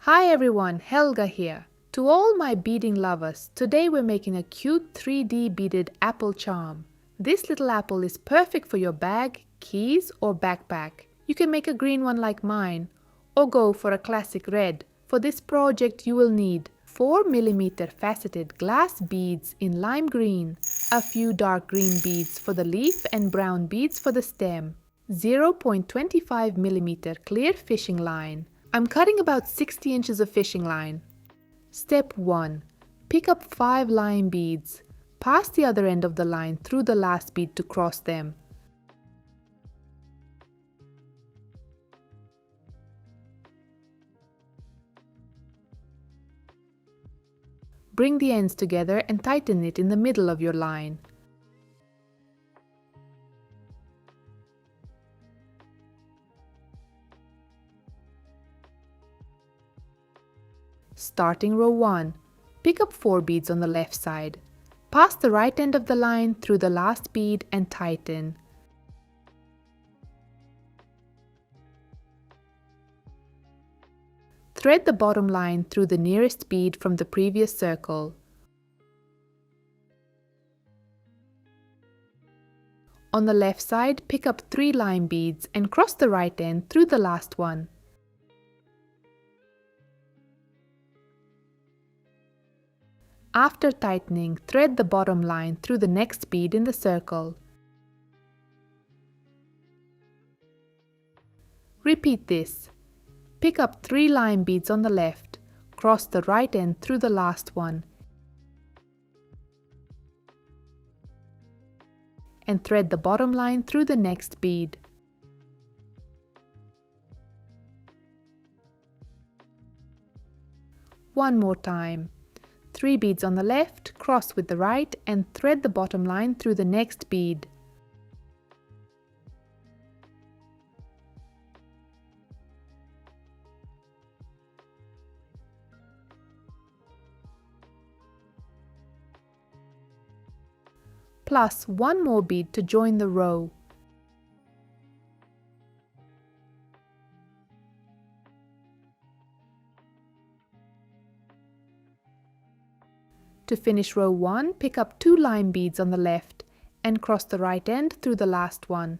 Hi everyone, Helga here. To all my beading lovers, today we're making a cute 3D beaded apple charm. This little apple is perfect for your bag, keys or backpack. You can make a green one like mine or go for a classic red. For this project you will need 4mm faceted glass beads in lime green, a few dark green beads for the leaf and brown beads for the stem, 0.25mm clear fishing line. I'm cutting about 60 inches of fishing line. Step 1. Pick up 5 lime beads. Pass the other end of the line through the last bead to cross them. Bring the ends together and tighten it in the middle of your line. Starting row 1, pick up 4 beads on the left side. Pass the right end of the line through the last bead and tighten. Thread the bottom line through the nearest bead from the previous circle. On the left side, pick up 3 lime beads and cross the right end through the last one. After tightening, thread the bottom line through the next bead in the circle. Repeat this. Pick up 3 lime beads on the left, cross the right end through the last one, and thread the bottom line through the next bead. One more time. 3 beads on the left, cross with the right and thread the bottom line through the next bead. Plus 1 more bead to join the row. To finish row 1, pick up 2 lime beads on the left and cross the right end through the last one.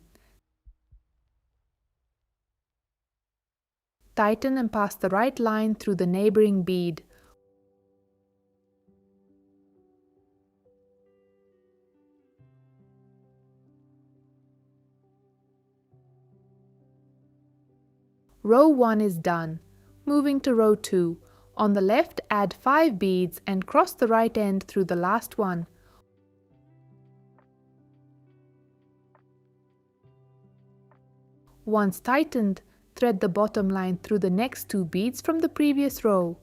Tighten and pass the right line through the neighboring bead. Row 1 is done. Moving to row 2. On the left, add 5 beads and cross the right end through the last one. Once tightened, thread the bottom line through the next 2 beads from the previous row.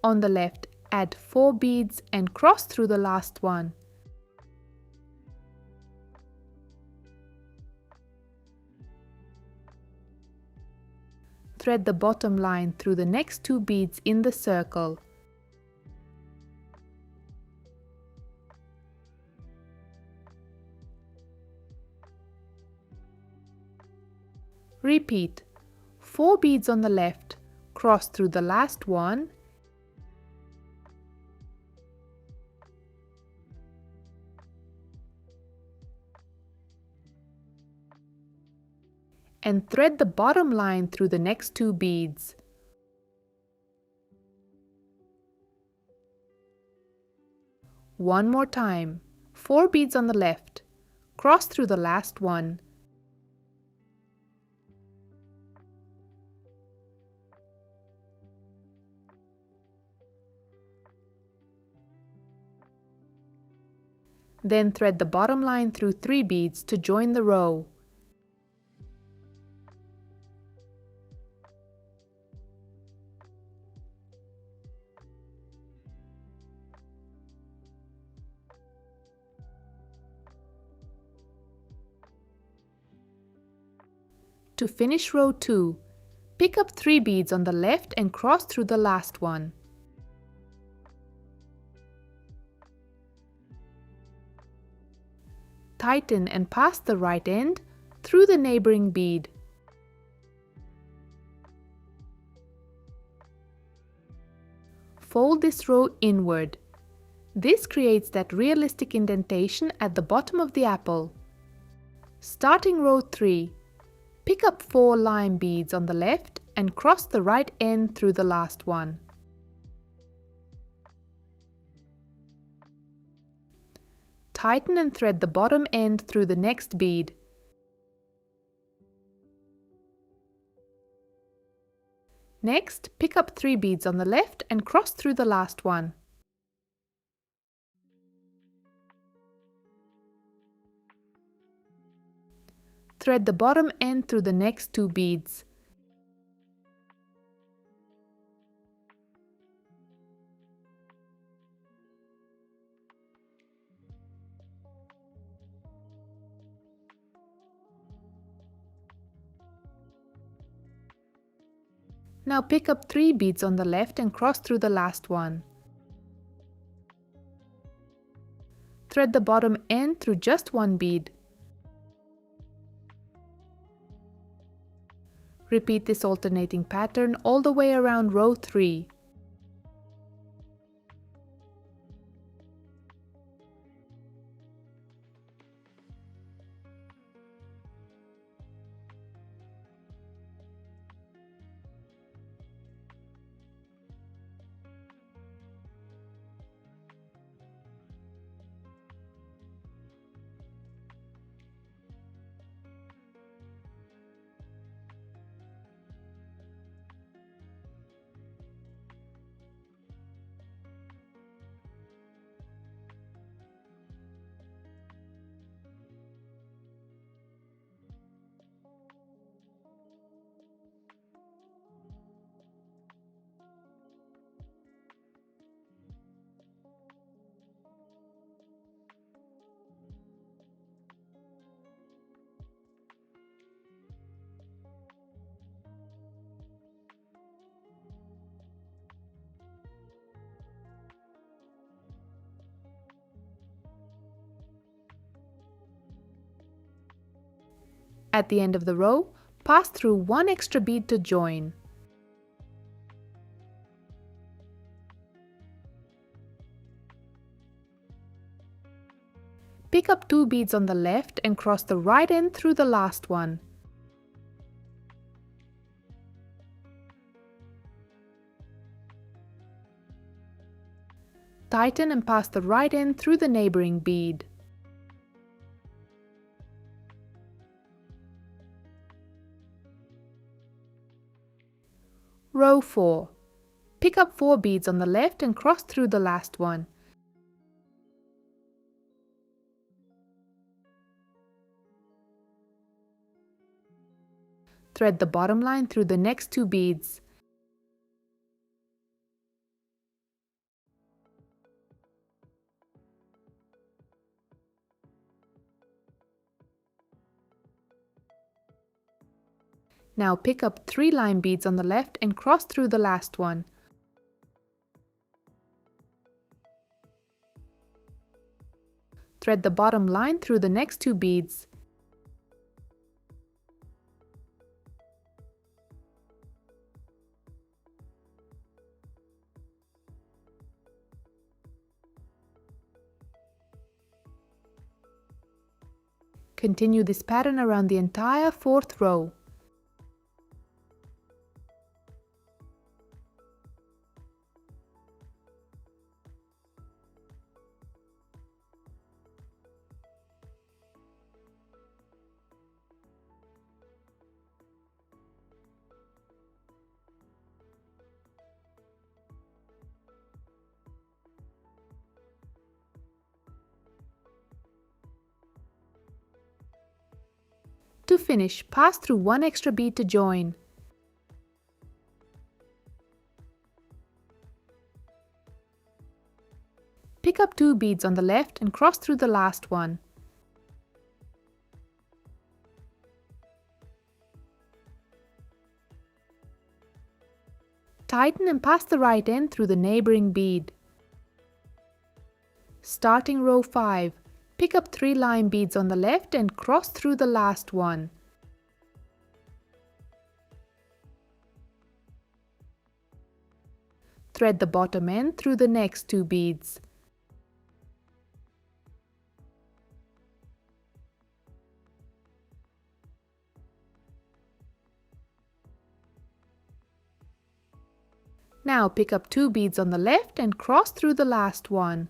On the left, add 4 beads and cross through the last one. Thread the bottom line through the next 2 beads in the circle. Repeat. 4 beads on the left, cross through the last one, and thread the bottom line through the next 2 beads. One more time. 4 beads on the left, cross through the last one, then thread the bottom line through 3 beads to join the row. To finish row 2, pick up 3 beads on the left and cross through the last one. tighten and pass the right end through the neighboring bead. Fold this row inward. This creates that realistic indentation at the bottom of the apple. Starting row 3, pick up 4 lime beads on the left and cross the right end through the last one. Tighten and thread the bottom end through the next bead. Next, pick up 3 beads on the left and cross through the last one. Thread the bottom end through the next 2 beads. Now pick up 3 beads on the left and cross through the last one. Thread the bottom end through just 1 bead. Repeat this alternating pattern all the way around row 3. At the end of the row, pass through 1 extra bead to join. Pick up 2 beads on the left and cross the right end through the last one. Tighten and pass the right end through the neighboring bead. Row 4. Pick up 4 beads on the left and cross through the last one. Thread the bottom line through the next 2 beads. Now pick up 3 lime beads on the left and cross through the last one. Thread the bottom line through the next 2 beads. Continue this pattern around the entire 4th row. To finish, pass through 1 extra bead to join. Pick up 2 beads on the left and cross through the last one. Tighten and pass the right end through the neighboring bead. Starting row 5, Pick up 3 lime beads on the left and cross through the last one. Thread the bottom end through the next 2 beads. Now pick up 2 beads on the left and cross through the last one.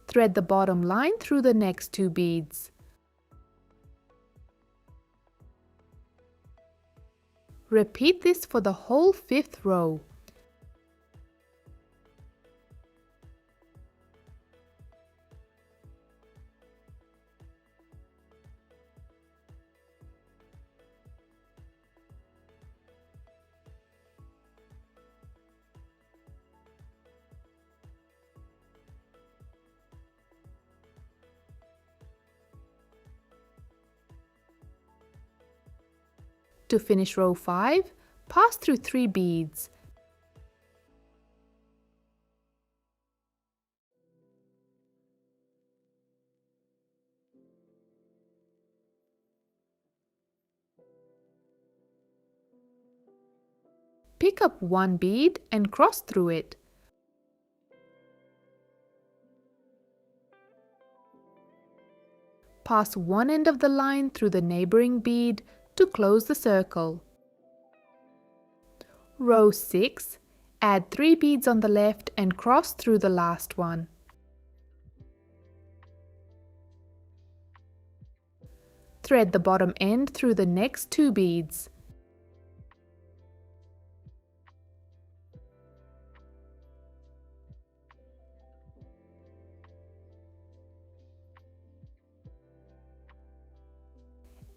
Thread the bottom line through the next 2 beads. Repeat this for the whole 5th row. To finish row 5, pass through 3 beads. Pick up 1 bead and cross through it. Pass one end of the line through the neighboring bead to close the circle. Row 6, add 3 beads on the left and cross through the last one. Thread the bottom end through the next 2 beads.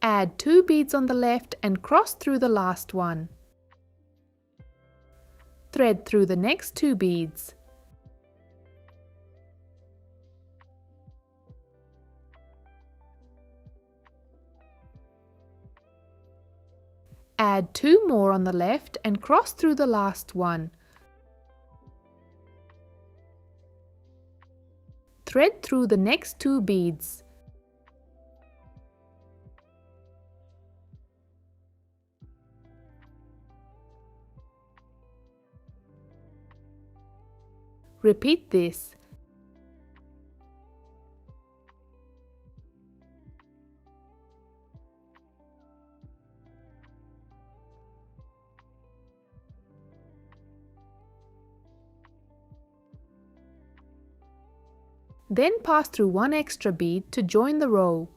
Add 2 beads on the left and cross through the last one. Thread through the next 2 beads. Add 2 more on the left and cross through the last one. Thread through the next 2 beads. Repeat this. Then pass through 1 extra bead to join the row.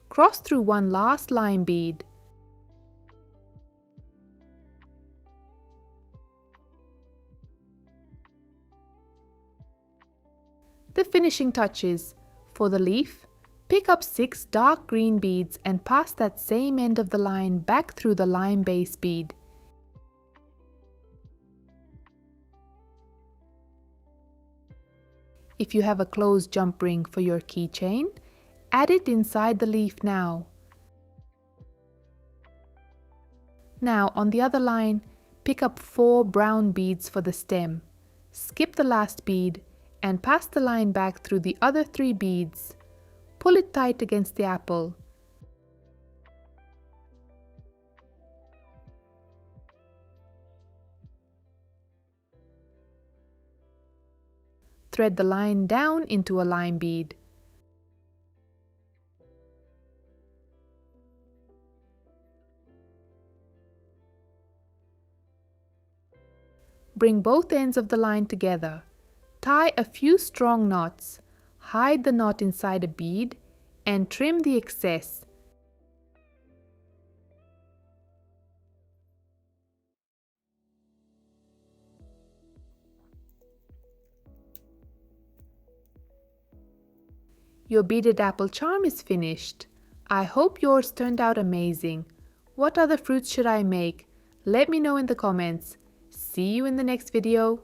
Cross through 1 last lime bead. The finishing touches. For the leaf, pick up 6 dark green beads and pass that same end of the line back through the lime base bead. If you have a closed jump ring for your keychain, add it inside the leaf now. Now on the other line, pick up 4 brown beads for the stem. Skip the last bead and pass the line back through the other 3 beads. Pull it tight against the apple. Thread the line down into a lime bead. Bring both ends of the line together. Tie a few strong knots. Hide the knot inside a bead and trim the excess. Your beaded apple charm is finished. I hope yours turned out amazing. What other fruits should I make? Let me know in the comments. See you in the next video.